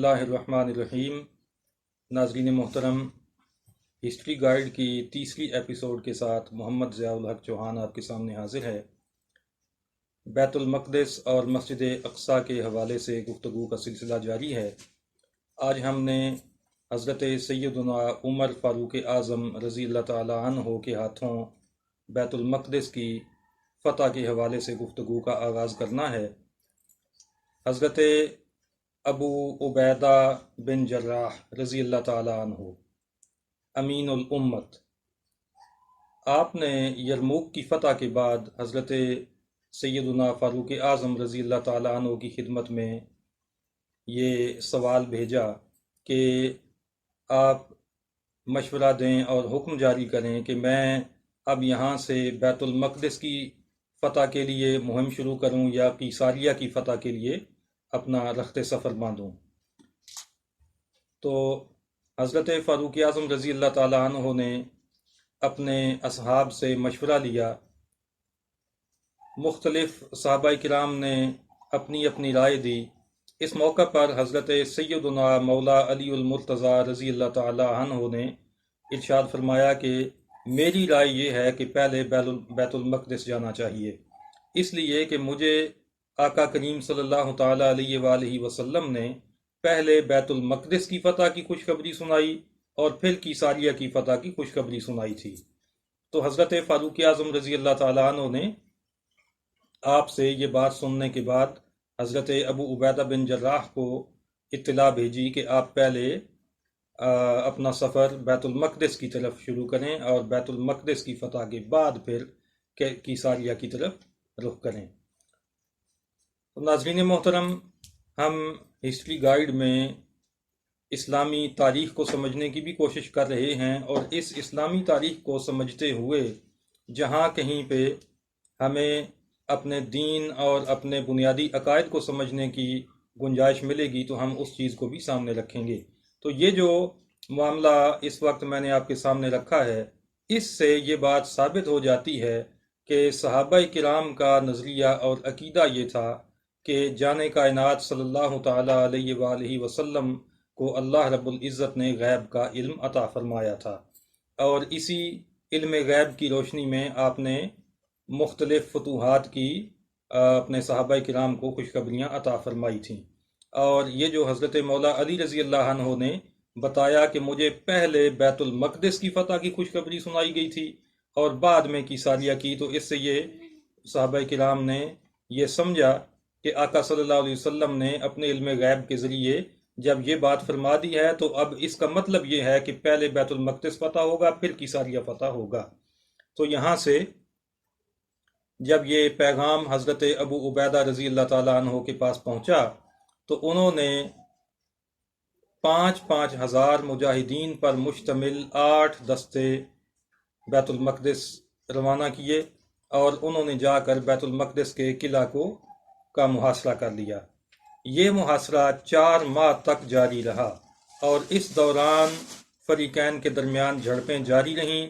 बिस्मिल्लाहिर्रहमानिर्रहीम। नाज़रीन मोहतरम, हिस्ट्री गाइड की तीसरी एपिसोड के साथ मोहम्मद ज़ियाउल हक चौहान आपके सामने हाजिर है। बैतुल मक़दिस और मस्जिद अक़सा के हवाले से गुफ्तगू का सिलसिला जारी है। आज हमने हज़रत सैयदना उमर फ़ारूक आज़म रज़ी अल्लाह ताला अन्हो के हाथों बैतुल मक़दिस की फ़तह के हवाले से गुफ्तगू का आगाज़ करना है। हज़रत अबू उबैदा बिन जर्राह रज़ी अल्लाह ताला अन्हु अमीनुल उम्मत, आपने यरमूक की फ़तह के बाद हज़रत सैयदना फ़ारूक आज़म रज़ी अल्लाह ताला अन्हु की खिदमत में ये सवाल भेजा कि आप मशवरा दें और हुक्म जारी करें कि मैं अब यहाँ से बैतुल मक़दिस की फ़तह के लिए मुहिम शुरू करूँ या क़ीसारिया की फ़तह के लिए अपना रख्ते सफ़र बांधूँ। तो हज़रत फ़ारूक आज़म रज़ी अल्लाह ताला अन्हु ने अपने असहाब से मशवरा लिया। मुख्तलिफ़ सहाबा किराम ने अपनी अपनी राय दी। इस मौका पर हज़रत सैयदना मौला अलीउल मुर्तज़ा रज़ी अल्लाह ताला अन्हु ने इरशाद फरमाया कि मेरी राय ये है कि पहले बैतुल मक़दिस जाना चाहिए, इसलिए कि मुझे आका करीम सल्लल्लाहु ताला अलैहि वसल्लम ने पहले बैतुल मक़दिस की फ़तह की खुशखबरी सुनाई और फिर क़ीसारिया की फ़तह की खुशखबरी सुनाई थी। तो हज़रत फ़ारूक आज़म रज़ी अल्लाह ताला अन्हु ने आपसे ये बात सुनने के बाद हज़रत अबू उबैदा बिन जर्राह को इत्तला भेजी कि आप पहले अपना सफ़र बैतुल मक़दिस की तरफ शुरू करें और बैतुल मक़दिस की फ़तह के बाद फिर क़ीसारिया की तरफ रुख करें। तो नाज़रीन मोहतरम, हम हिस्ट्री गाइड में इस्लामी तारीख़ को समझने की भी कोशिश कर रहे हैं और इस इस्लामी तारीख़ को समझते हुए जहाँ कहीं पे हमें अपने दीन और अपने बुनियादी अकायद को समझने की गुंजाइश मिलेगी तो हम उस चीज़ को भी सामने रखेंगे। तो ये जो मामला इस वक्त मैंने आपके सामने रखा है, इससे ये बात साबित हो जाती है कि सहाबा किराम का नज़रिया और अकीदा ये था कि जाने कायनात सल्लल्लाहु ताला अलैहि वसल्लम को अल्लाह रब्बुल इज़्ज़त ने गैब का इल्म अता फरमाया था और इसी इल्म गैब की रोशनी में आपने मुख्तलिफ़ फतूहात की अपने सहाबा किराम को खुशखबरियाँ अता फरमाई थीं। और ये जो हज़रत मौला अली रज़ी अल्लाह अन्हु ने बताया कि मुझे पहले बैतुल मक़दिस की फ़तह की खुशखबरी सुनाई गई थी और बाद में क़ीसारिया की, तो इससे ये सहाबा किराम ने ये समझा कि आका सल्लल्लाहु अलैहि वसल्लम ने अपने इल्म गैब के ज़रिए जब ये बात फरमा दी है तो अब इसका मतलब ये है कि पहले बैतुल मक़दिस फ़तह होगा फिर क़ीसारिया फ़तह होगा। तो यहाँ से जब ये पैगाम हज़रत अबू उबैदा रज़ी अल्लाह ताला अन्हु के पास पहुँचा तो उन्होंने 5-5 हज़ार मुजाहिदीन पर मुश्तमिल 8 दस्ते बैतुल मक़दिस रवाना किए और उन्होंने जाकर बैतुल मक़दिस के किला का मुहासरा कर लिया। ये मुहासरा 4 माह तक जारी रहा और इस दौरान फ़रीक़ैन के दरमियान झड़पें जारी रहीं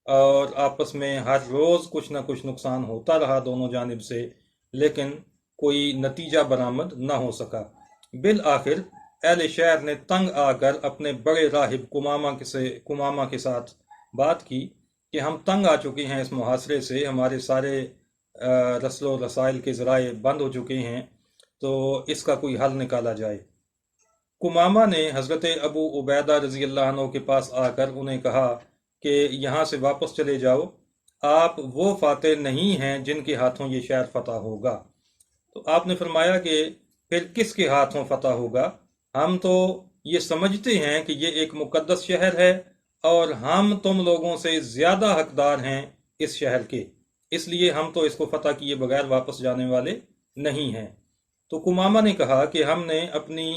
और आपस में हर रोज़ कुछ न कुछ नुकसान होता रहा दोनों जानिब से, लेकिन कोई नतीजा बरामद न हो सका। बिल आखिर अहले शहर ने तंग आकर अपने बड़े राहिब कुमामा के साथ बात की कि हम तंग आ चुके हैं इस मुहासरे से, हमारे सारे रस्लो रसाइल के ज़राए बंद हो चुके हैं, तो इसका कोई हल निकाला जाए। कुमामा ने हज़रत अबू उबैदा रज़ी अल्लाह अन्हु के पास आकर उन्हें कहा कि यहाँ से वापस चले जाओ, आप वो फातेह नहीं हैं जिनके हाथों ये शहर फ़तह होगा। तो आपने फरमाया कि फिर किसके हाथों फ़तह होगा? हम तो ये समझते हैं कि ये एक मुक़द्दस शहर है और हम तुम लोगों से ज़्यादा हकदार हैं इस शहर के, इसलिए हम तो इसको फ़तह किए बगैर वापस जाने वाले नहीं हैं। तो कुमामा ने कहा कि हमने अपनी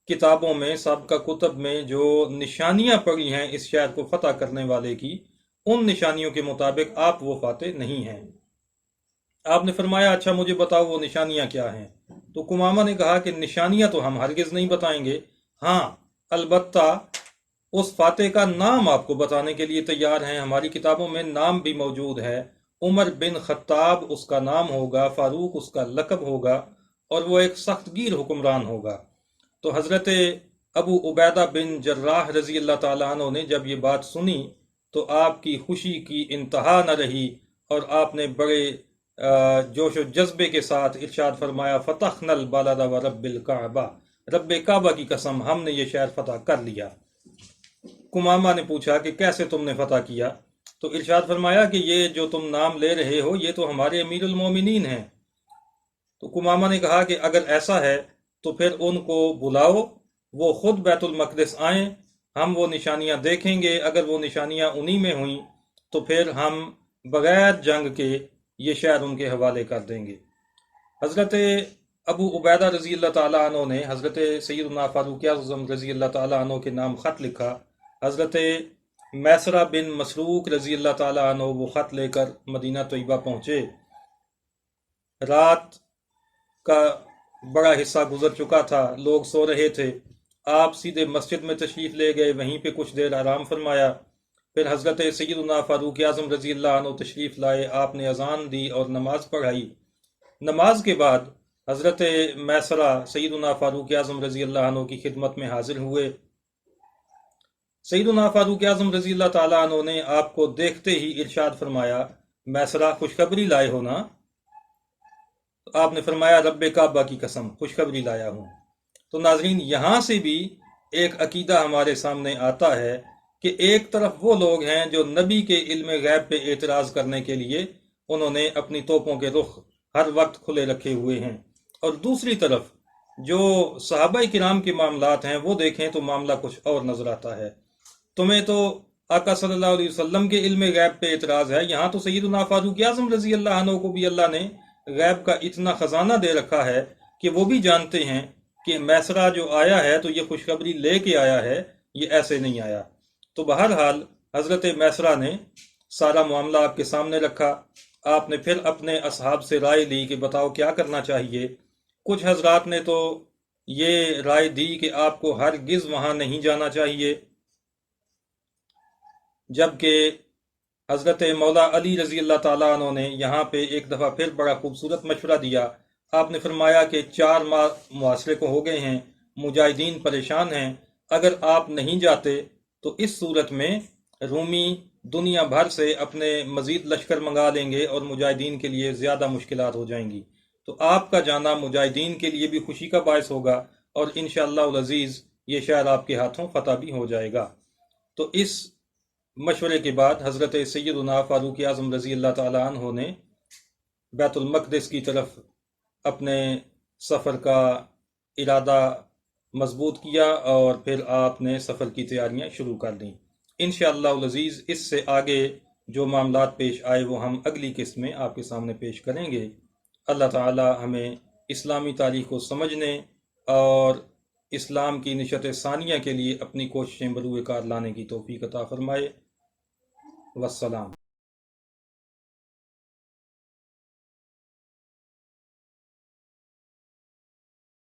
किताबों में, साबिक़ा कुतुब में जो निशानियां पड़ी हैं इस शहर को फ़तह करने वाले की, उन निशानियों के मुताबिक आप वो फातेह नहीं हैं। आपने फरमाया अच्छा मुझे बताओ वो निशानियां क्या हैं? तो कुमामा ने कहा कि निशानियां तो हम हरगिज़ नहीं बताएंगे, हाँ अलबत्ता उस फातेह का नाम आपको बताने के लिए तैयार हैं, हमारी किताबों में नाम भी मौजूद है। उमर बिन खत्ताब उसका नाम होगा, फ़ारूक उसका लक़ब होगा और वो एक सख्तगीर हुक्मरान होगा। تو حضرت ابو عبیدہ بن جراح رضی اللہ تعالیٰ عنہ نے جب یہ بات سنی تو آپ کی خوشی کی انتہا نہ رہی، اور آپ نے بڑے جوش و جذبے کے ساتھ ارشاد فرمایا، فتحنا البلد ورب الکعبہ، رب کعبہ کی قسم ہم نے یہ شہر فتح کر لیا۔ کمامہ نے پوچھا کہ کیسے تم نے فتح کیا؟ تو ارشاد فرمایا کہ یہ جو تم نام لے رہے ہو یہ تو ہمارے امیر المومنین ہیں۔ تو کمامہ نے کہا کہ اگر ایسا ہے تو پھر ان کو بلاؤ، وہ خود بیت المقدس آئیں، ہم وہ نشانیاں دیکھیں گے، اگر وہ نشانیاں انہی میں ہوئیں تو پھر ہم بغیر جنگ کے یہ شہر ان کے حوالے کر دیں گے۔ حضرت ابو عبیدہ رضی اللہ تعالیٰ عنہ نے حضرت سیدنا فاروق اعظم رضی اللہ تعالیٰ عنہ کے نام خط لکھا۔ حضرت میسرہ بن مسروق رضی اللہ تعالیٰ عنہ وہ خط لے کر مدینہ طیبہ پہنچے۔ رات کا بڑا حصہ گزر چکا تھا، لوگ سو رہے تھے، آپ سیدھے مسجد میں تشریف لے گئے، وہیں پہ کچھ دیر آرام فرمایا، پھر حضرت سیدنا فاروق اعظم رضی اللہ عنہ تشریف لائے، آپ نے اذان دی اور نماز پڑھائی۔ نماز کے بعد حضرت میسرہ سیدنا فاروق اعظم رضی اللہ عنہ کی خدمت میں حاضر ہوئے۔ سیدنا فاروق اعظم رضی اللہ تعالیٰ عنہ نے آپ کو دیکھتے ہی ارشاد فرمایا، میسرہ خوشخبری لائے ہو نا؟ آپ نے فرمایا، رب کعبہ کی قسم خوشخبری لایا ہوں۔ تو ناظرین، یہاں سے بھی ایک عقیدہ ہمارے سامنے آتا ہے کہ ایک طرف وہ لوگ ہیں جو نبی کے علم غیب پہ اعتراض کرنے کے لیے انہوں نے اپنی توپوں کے رخ ہر وقت کھلے رکھے ہوئے ہیں، اور دوسری طرف جو صحابہ کرام کے معاملات ہیں وہ دیکھیں تو معاملہ کچھ اور نظر آتا ہے۔ تمہیں تو آقا صلی اللہ علیہ وسلم کے علم غیب پہ اعتراض ہے، یہاں تو سیدنا فاروق اعظم رضی اللہ عنہ کو بھی اللہ نے غیب کا اتنا خزانہ دے رکھا ہے کہ وہ بھی جانتے ہیں کہ میسرہ جو آیا ہے تو یہ خوشخبری لے کے آیا ہے، یہ ایسے نہیں آیا۔ تو بہرحال حضرت میسرہ نے سارا معاملہ آپ کے سامنے رکھا، آپ نے پھر اپنے اصحاب سے رائے لی کہ بتاؤ کیا کرنا چاہیے۔ کچھ حضرات نے تو یہ رائے دی کہ آپ کو ہرگز وہاں نہیں جانا چاہیے، جبکہ حضرت مولا علی رضی اللہ تعالیٰ عنہ نے یہاں پہ ایک دفعہ پھر بڑا خوبصورت مشورہ دیا۔ آپ نے فرمایا کہ 4 ماہ معاشرے کو ہو گئے ہیں، مجاہدین پریشان ہیں، اگر آپ نہیں جاتے تو اس صورت میں رومی دنیا بھر سے اپنے مزید لشکر منگا لیں گے اور مجاہدین کے لیے زیادہ مشکلات ہو جائیں گی، تو آپ کا جانا مجاہدین کے لیے بھی خوشی کا باعث ہوگا، اور انشاءاللہ العزیز یہ شہر آپ کے ہاتھوں فتح بھی ہو جائے گا۔ تو اس مشورے کے بعد حضرت سیدنا فاروق اعظم رضی اللہ تعالیٰ عنہ نے بیت المقدس کی طرف اپنے سفر کا ارادہ مضبوط کیا، اور پھر آپ نے سفر کی تیاریاں شروع کر دیں۔ انشاءاللہ العزیز اس سے آگے جو معاملات پیش آئے وہ ہم اگلی قسط میں آپ کے سامنے پیش کریں گے۔ اللہ تعالی ہمیں اسلامی تاریخ کو سمجھنے اور اسلام کی نشت ثانیہ کے لیے اپنی کوششیں بروئے کار لانے کی توفیق عطا فرمائے۔ والسلام۔